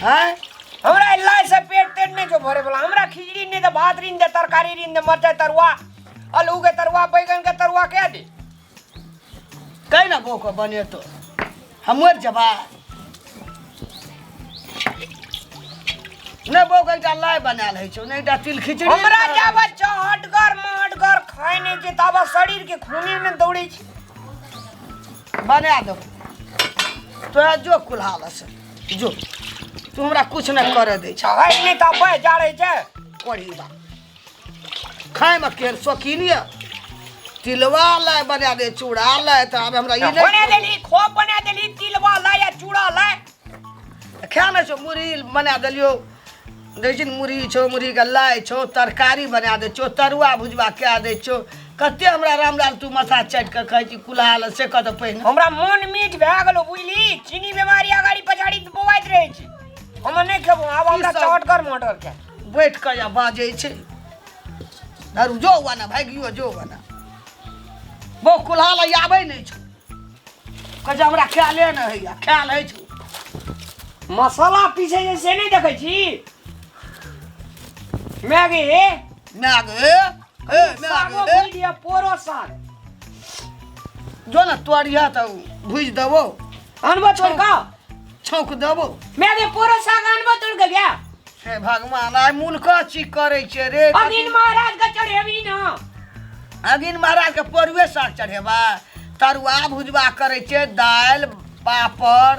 हैं हमरा इलाज से पेट तेट नहीं जो भरे बोला हमरा खिचड़ी नहीं दे भात रीन दे तरकारी रीन दे मरचाई तरुआ आलू के तरुआ बैगन के तरुआ क्या दे कहीं ना बो को बने तो हमर जबा नहीं बो के लाई बनाल है छो नहीं तिल खिचड़ी हमरा जा बच्चा हटगर खाए नहीं के तब शरीर के खूने में दौड़े छी बना दो तो जो कुल्हाल से जो तू हमरा कुछ नहीं करे दे छ है नहीं तब बह जाड़े छे पड़ी बा खाए में केर शौकीन है तिलवा लाई बना दे चूड़ा लाई तो अब हमरा ई बना देली खोप बना देली तिलवा ला या चूड़ा ला खाना छो मुरही बना देलियो देखिन मुरही छो मुरही के लाई छो तरकारी बना दे छो तरुआ भुजवा क्या दे छो कते हमरा रामलाल तू माथा चाट के कहै छी कुल्हाल से कत पहिने हमरा मन मीठ भए गेलो बुझली चीनी बीमारी आगाड़ी पछाड़ी बोवाइत रहै छी हम नहीं खेबो अब हमरा चटकर मटर के बैठ के या बाजे छे दारू जो वाना भागियो जो वाना वो कुल्हाल आबै नहीं छो कह हमरा ख्याले न है ख्याल है छो मसाला पीसे से नहीं देखै छी मैगी मैगी सागो भुजिया पोरो साग जो ना तोड़िया तो भुज देबो अनबो तोड़ का छौंक देबो मैगी पोरो साग अनबो तोड़ के गया हे भगवान आइ मुनका ची करे छे रे अगिन महाराज के चढ़ेबी न अगिन महाराज के पोरुए साग चढ़ेबा तरुआ भुजबा करे छे दाल पापड़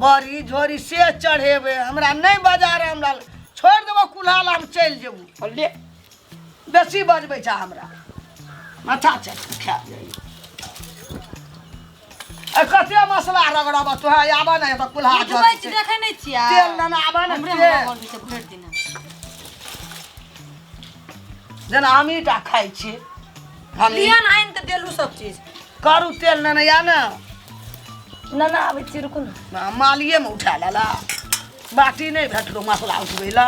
बड़ी झोरी से चढ़ेबे हमरा नहीं बाजार हमरा छोड़ देबो कुल्हाल हम चल जेबू ले बेसी बजबै छा हमरा माथा चट खा जाई ए कते मसला रगड़ब तो है आबा नहीं तो कुल्हाल बुझबै छी देखै नै छियै तेल ना आबा ना हमरे मन से भेट दिना जेना हमीटा खाइ छी हम लिया ना आइन त देलू सब चीज करू तेल ना या ना ना ना आबै छी रुकू ना मालिए में उठा लाला बाटी नहीं भेटलो मसला उठबै ला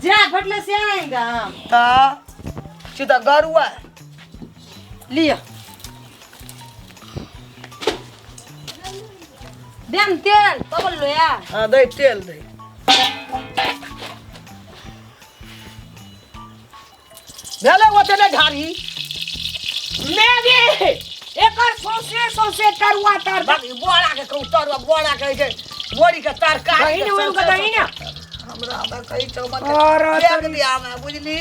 जा भेटले से आएगा हम ता सीधा गरुआ लिया देम तेल तब लो या हाँ दे तेल दे भेले ओतने झाड़ी मैगी एकर सौसे तरुआ तर बाकी बोरा के कहू तरुआ बोरा के छै बोरी के तरकारी दही न दही न हमरा बा कहि छौ मत और फेंक दिया मैं बुझली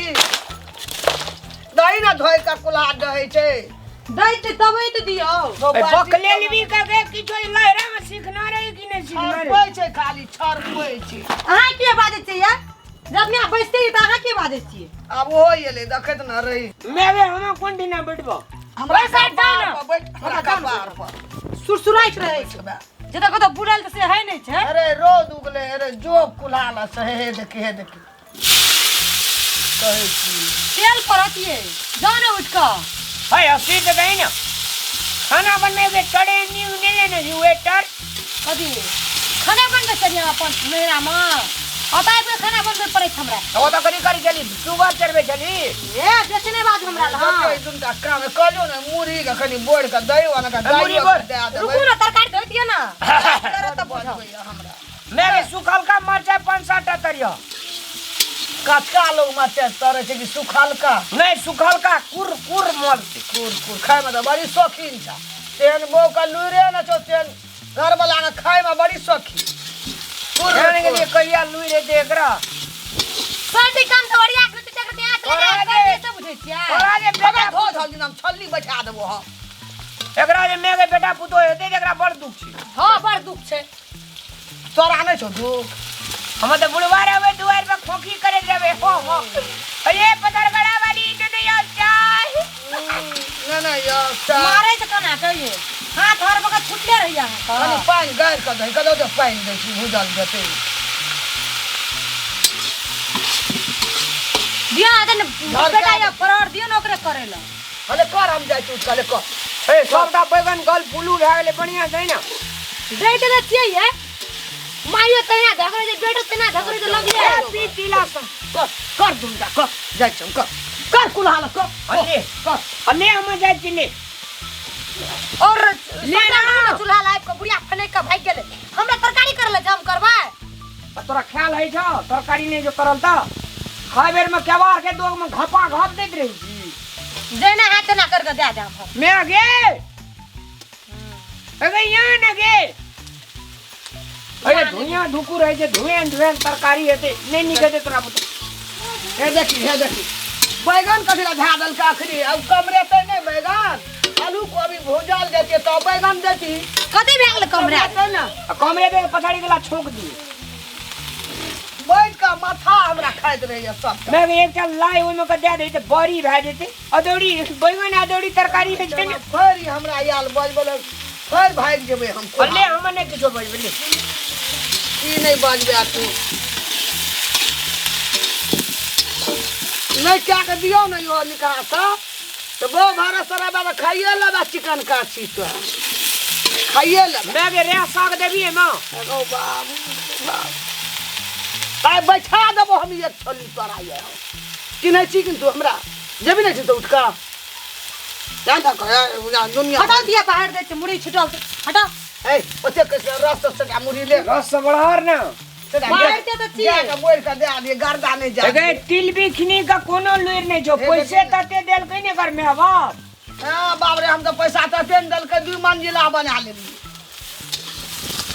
दही ना धोइ का कुल्हा दही छै दैते तबै त दियौ बकले लेबी का के किछो लहरा में सीखना रही कि नहीं सीखना रही छरपै छै खाली छरपै छै अहाँ के बाजै छियै या जब मैं बैठते ही त अहाँ के बाजै छियै अब हो एले देखत न रही मैगे हम कोन दिना बैठबो हमरा साइड जाओ ना। बैठ हमरा कपार पर सुरसुराइत रहै छै जतऽ कतऽ बुड़ल त से है नै छै अरे रोद उगले अरे जो कुल्हाल से हे देखे कहै छी तेल परतिए जाने उठ क हाय असी तो दही न खाना बनने के चढ़े न्यू ने लेने जी वेटर कथी खाना बनबै छलियै अपन मेरा माँ अताय पे खाना बनबै पड़ै छै हमरा तो तो करी चली सुबह चढ़बे चली ए बेचने बात हमरा ल हां देखै दुनटा काम कलियो न मुरही के कनी बोड़ के दही वाला का मुरही दही बोड़। दे देबै रुकू ना तरकारी धोइ दिय ना करे त बुझबै हमरा मैगे सुखल का मरचा 5-7 टा तरिया कचका लोग मचे तरे छै कि सुखल का नहीं सुखल का कुर मल कुर खाए में तो बड़ी शौकीन छ तेन बो का लुरे न छो तेन घर वाला के खाए में बड़ी शौकीन खाने के लिए कहिया लुई रे देखरा सर्दी काम त बढ़िया करते करते आ चले जा सब बुझै छियै और आगे बेटा बेटा धो धो दिन हम छल्ली बैठा देबो हम एकरा जे मैगे बेटा पुतो हेते एकरा बड़ दुख छी हां बड़ दुख छै तोरा नै छौ दुख हम तो बुढ़वार आवे दुआर पे खोखी करे जावे हो अरे पतरगड़ा वाली नहीं आ चाय ना यो मारे त कना कहिए हाथ हर बका छुटले रहिया कनी पानी गार के दही कदो तो पानी दे छी भुजल देते दिया आदन बेटा या फरार दियो नौकरी करेला अरे कर हम जाय तू चले कर ए सबटा बैगन गल पुलू भए गेले बढ़िया छै ना दैते त छियै माइयो तना धगरे जे बेटा तना धगरे जे लगिए पीतीला कर दूंगा कर जाय छम कर कुल्हाल कर अने कर अने हम जाय चिले और ले ना चूल्हा लाइब के बुढ़िया फने के भाग गेले हमरा तरकारी करले जाम करबा तोरा ख्याल है छो तरकारी नहीं जो करल त खाए बेर में केवार के दो में घपा घप देत रही छी जेना हाथ ना करके दे दे हम मैं गे अगे यहाँ न गे अरे धुइयां धुकू रहे छे धुएं तरकारी हेते नहीं निकले तोरा बता हे देखी बैगन कथी ला धा दल का आखरी अब कमरे ते नहीं बैगन आलू कोबी भूजल देती तो बैगन देती कथी भे गेल कमरे ना कमरे पे पछाड़ी गला छोक दी बैठ का माथा हमरा खाइत रही सब मैं एक चल लाई ओइ में के दे दे त बड़ी भे जेते अदौड़ी बैगन अदौड़ी तरकारी है छे फिर हमरा याल बजबल फिर भाग जेबे हम अल्ले हमने किछो बजबले ई नहीं बजबे तू नहीं क्या कर दियो ना यो निकाह सा तो वो भारत सरा बाबा खाइए ला चिकन का चीज तो खाइए ला मैं के रे साग देबी है मां ओ बाबू ताई बैठा देबो हम एक थली तोरा ये चिन्ह छी किंतु हमरा जेबी नहीं तो उठ का जान था कहे दुनिया हटा दिया बाहर दे के मुड़ी छुटल हटा ए ओते कैसे रस से मुड़ी ले रस बड़ार ना बाहर दे तो छी का बोल का दे दिए गर्दा नहीं जा अगे तिल बिखनी का कोनो लुर नहीं जो पैसे तते देल कने कर में बाप हां बाप रे हम तो पैसा तते दल के दू मंजिला बना लेली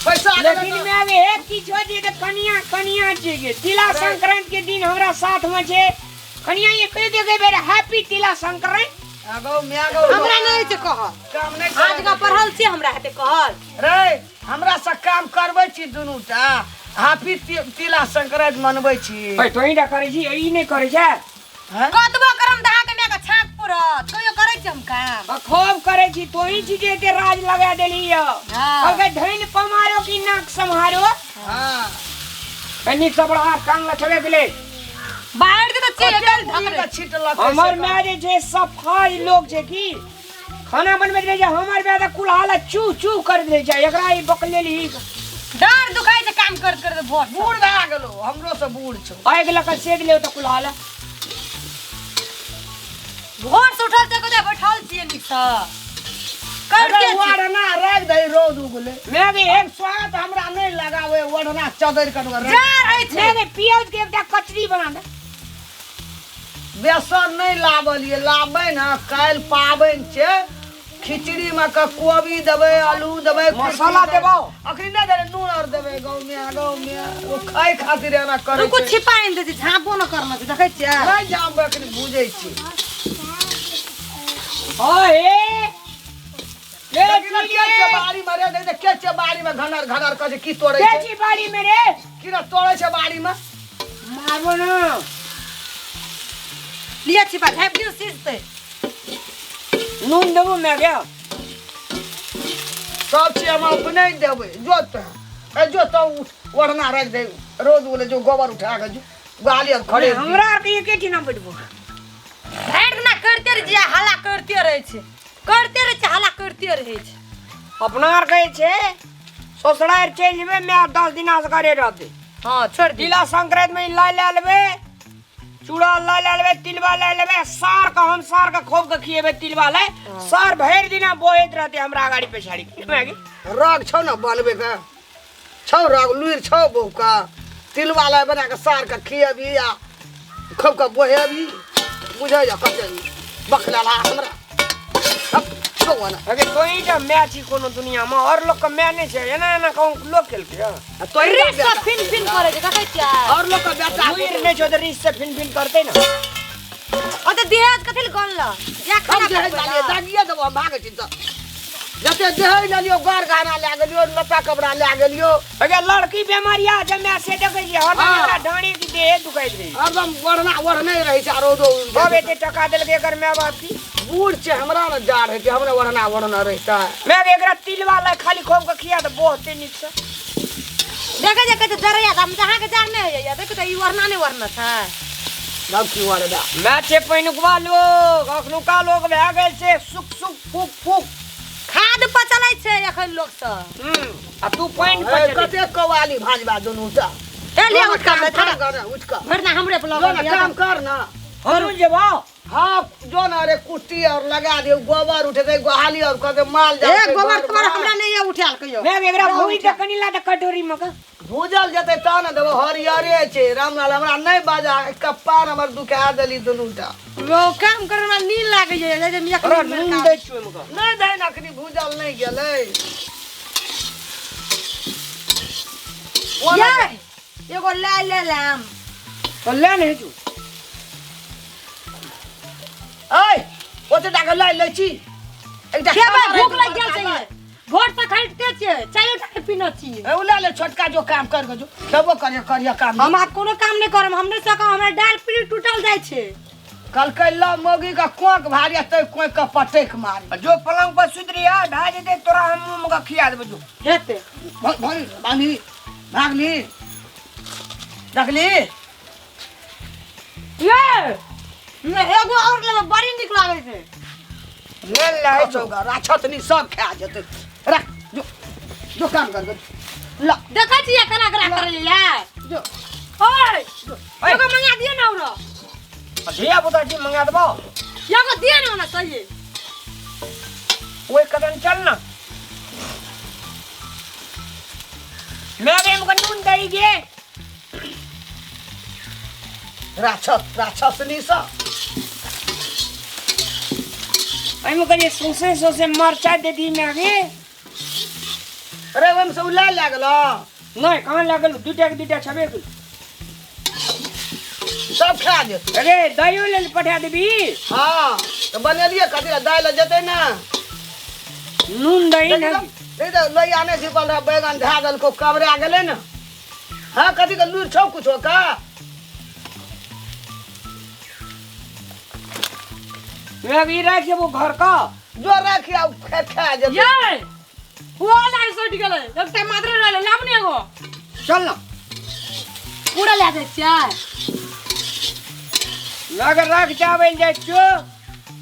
पैसा लेकिन मैं आगे एक चीज हो जे कनिया छे तिला संक्रांति के दिन हमरा साथ में छे कनिया ये कह दे बेरे हैप्पी तिला संक्रांति आगो मैं आगो हमरा नहीं से कह काम नहीं आज का पढ़ल छी हमरा हाथे कहल रे हमरा से काम करबै छी दुनूटा हापी तिला संक्रांति मनबै छी भाई तोही डा करे छी ई नहीं करे छे कतबो करम दहा के मेका छाप पुरत कहियो करे छी हम काम खूब करे छी तोही छी जे ते राज लगा देली यो हां अगे धैन पमारो की नाक संहारो हां कनी सबड़ा कान लछवे गेले बाहर दे तो छी एकल ढकरे छिटला हमर में जे सफाई लोग छे की खाना बनबे जे हमर बेदा कुलहाला चू चू कर दे छै एकरा ई बकलेली डर दुखाई से काम कर भोट बूढ़ भए गेलो हमरो से बूढ़ छौ आइ गेल का सेद ले त कुलहाला भोट से उठल ते कदे बैठल छी निसा करके वड़ना रख दे रोद उगले मैं भी एक स्वाद हमरा नहीं लगावे वड़ना चदर कटवा जा रही छे मैं पियाज के एकटा कचरी बना दे बेसन नहीं लावलिए लाबै ना काल पाबन छे खिचड़ी में का कोबी देबे आलू देबे मसाला देबो अखनी नहीं दे नून और देबे गांव में वो खाए खातिर ना करे रुको छिपाइन दे झापो न करना छै देखै छियै नहीं जाम अखनी बुझै छी ओए ले के बाड़ी में रे दे के बाड़ी में घनर कजे की तोड़े के छै छी बाड़ी में रे की ना तोड़े छै बाड़ी में मारबो ना लिया छिपा झाप दियो सीजते नून देबो मैं गया सब चीज हम अपने देबे जो तो वड़ना रख दे रोज बोले जो गोबर उठा के जो गाली अब खड़े हमरा के एके ठी ना बैठबो भेट ना करते रह जे हल्ला करते रहे छै हल्ला करते रहे छै अपना आर कहे छे ससुरार चल जेबे मैं 10 दिन आज करे रहबे हां छोड़ दी तिला संक्रांति में ला ले लेबे चूड़ा ला ले लेबे तिलवा ले लेबे सार का खूब के खिएबे तिलवा ले सार भर दिना बोएत रहते हमरा गाड़ी पे छाड़ी मैगी राग छौ ना बनबे का छौ राग लुइर छौ बौका तिलवा ला बना के सार का खिएबी या खूब का बोहेबी बुझै जा कते बखला ला हमरा अब छौ ना अगे तोई जा मैची कोनो दुनिया में और लोग का मैं नहीं छे एना कहूं लोग खेल के तो रिस का फिन करे छै देखै छियै और लोग का बेटा लुइर नहीं छो त रिस से फिन करते ना ओ त देहज कथि ल गनल जा हम खाना जे जालिए दागिए देबो हम भागे छी त जते देहै ले लियो गार गाना ले गेलियो लता कपड़ा ले गेलियो अगे लड़की बीमारिया जमे से देखे छी हर हमरा ढाणी की देह दुखाइत रही एकदम वड़ने रही छै आरो दो अब एते टका देल के कर मैं बाप की बूढ़ छै हमरा न जाड़ है कि हमरा वड़ना रहता है मैं एकरा तिलवा ला खाली खूब के खिया त बहुते नीक से देखे जे जरैया हम जहां के जान नहीं होइया देख त ई वरना नहीं वरना था अब की वरदा मैं छे पैनुकवा लोग अखनुका लोग भए गेल छै सुक फूक खाद पचलै छै एखन लोग सब आ तू पैन पचले कते कवाली भाजबा दुनू टा ए ले उठ का उठ का वरना हमरे पे जो लगा ना काम कर ना करू जेबा हाँ जो ना रे कुट्टी और लगा दे गोबर उठे दे गोहाली और कदे माल जा ए गोबर तुम्हारा हमरा नहीं है उठाल कहियो मैं एकरा भूई त कनीला त कटोरी में का भूजल जेतै ता ने देबो हरियरे छै रामलाल हमरा नहीं बाजा कप्पार हमर दुखा देली दुनूटा वो काम करे में नींद लागे जे जे मिया अरे नून दे छु एमका नहीं दे नखनी भूजल नहीं गेलै ये एगो ले लाम तो ले नहीं छु ऐ ओते टाका लै छी एकटा खेबे भूख लग गेल छै घर से खरीदते छियै चाय उठा पीना छियै ए उला ले छोटका जो काम कर जो खेबो करिया काम हम कोनो काम नहीं करम हम नहीं सकम हमरा डाल पीली टूटल जाय छै कल कैला मोगी का कोक भारी तै कोई का पटेक मारी जो पलंग पर सुधरिया ढा जेते तोरा हम मुंह में खिया देबो जो हेते भागली भागली देखली ये एगो और ले बड़ी निक लागे छै ले ले चौगा राछतनी सब खा जेतै रख जो काम कर ला देखै छियै केना करे ले जो ओए एगो मंगा दियो ना औरो धिया पुता जी मंगा देबो एगो दियो ना ना सही ओए कदम चल ना मेरे मुंह नून दई गे राक्षसनी सा आई मुंह करिए सोसे मरचा दे दी मैं आगे अरे हम सब ला लागलो नहीं कहां लागल दुटा छबे कुल सब खा जेतै अरे दही ले पठा देबी हां तो बनेलिए कथि दाल जेतै ना नून दही ना नहीं तो लई आने छिपल रहा बैगन धा दल को कबरा गेले ना हां कथि का लूर छौ कुछ का मैं अभी रख वो घर का जो रखिया खा जेतै ये वो लाइ सट गेलै एकटा मात्र रहले लाम ने एगो चल ना पूरा ले जाय छै लग रख जावे जाय छो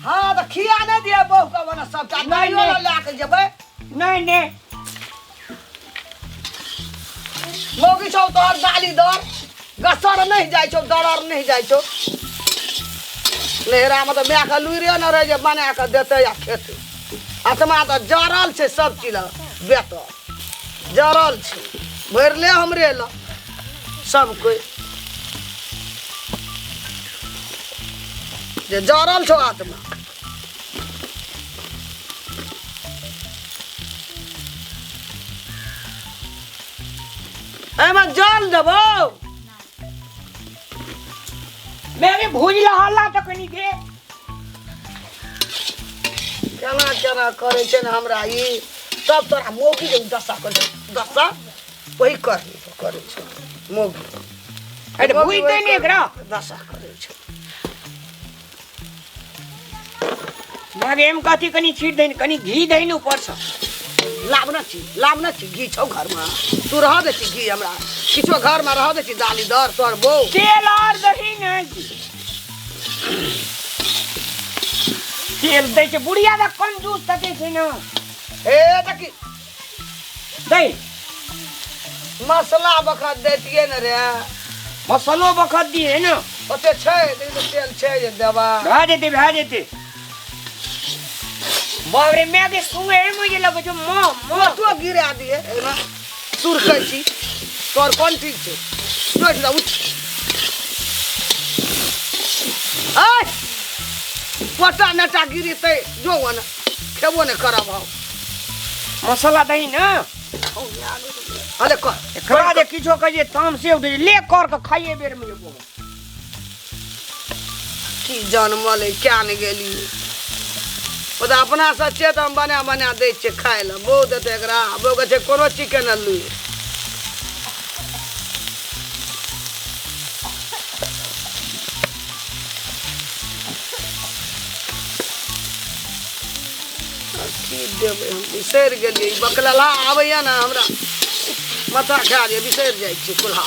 हां तो खिया नहीं दिया बहु का बना सबटा नहीं, नहीं नहीं। ला के जेबै नहीं नहीं मोगी छौ तोहर दाली दर गसर नहीं जाय छौ दरर नहीं जाय छौ लेहरा में तो मैं का लुइरे न रह जे बना के देते या खेते आत्मा तो जरल छै सब चीज बेटर जरल छै भरले हमरे ल सब कोई जे जरल छौ आत्मा एमा जल देबो मैं भी भूजला हल्ला तो कनी के केना करे छै न हमरा ई सब तोरा मोगी जे दशा करे दशा वही करे छै मोगी अरे भूई ते नहीं करा दशा करे छै मैं एम कथी कनी छीट देन कनी घी देन ऊपर से लाभ छी घी छौ घर में तू रह दे छी घी हमरा किछो घर में रह दे छी दाली दर तोर बो तेल और दही नहीं तेल दे छे बुढ़िया दा कंजूस तके छे ना ए देखी दही मसाला बखत देतिए न रे मसालो बखत दी है ना ओते छै तेल छै जे देबा भा देते बाबरे मैं के सुंगे मुझे लगे जो मो तो गिरा दिए एना सुरकै छी तोर कोन ठीक छै नोट दा उठ आय पटा नटा गिरी तै जो वन खेबो ने करब हम मसाला दही ना अरे कर करा दे किछो कहे ताम से उठे ले कर के खाइए बेर में एगो की जन्मले क्या ने गेली ओदा अपना से चेत हम बना दै छै खाय ल बहुत देते एकरा बो के छै कोनो चिकन आलू की देबै हम बिसरि गेलियै बकलला आबैया ना हमरा माथा खा जे बिसरि जाइ छी कुल्हा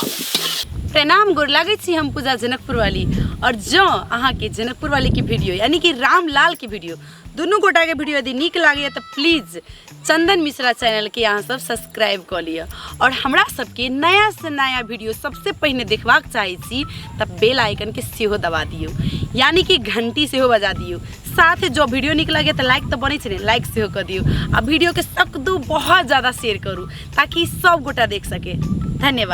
प्रणाम गोर लागै छी हम पूजा जनकपुर वाली और जो अहाँ के जनकपुर वाली की वीडियो यानी कि रामलाल की वीडियो दुनू गोटा के वीडियो यदि नीक लागैए तो प्लीज चंदन मिश्रा चैनल के अहाँ सब सब्सक्राइब कऽ लिअ और हमरा सबके नया से नया वीडियो सबसे पहिने देखबाक चाहै छी तब बेल आइकन के सेहो दबा दियौ यानी कि घंटी सेहो बजा दियौ साथ जो वीडियो नीक लगे तो लाइक तो बने छे लाइक सेहो कर दियौ आ वीडियो के सकदू बहुत ज़्यादा शेयर करू ताकि सब गोटा देख सके। धन्यवाद।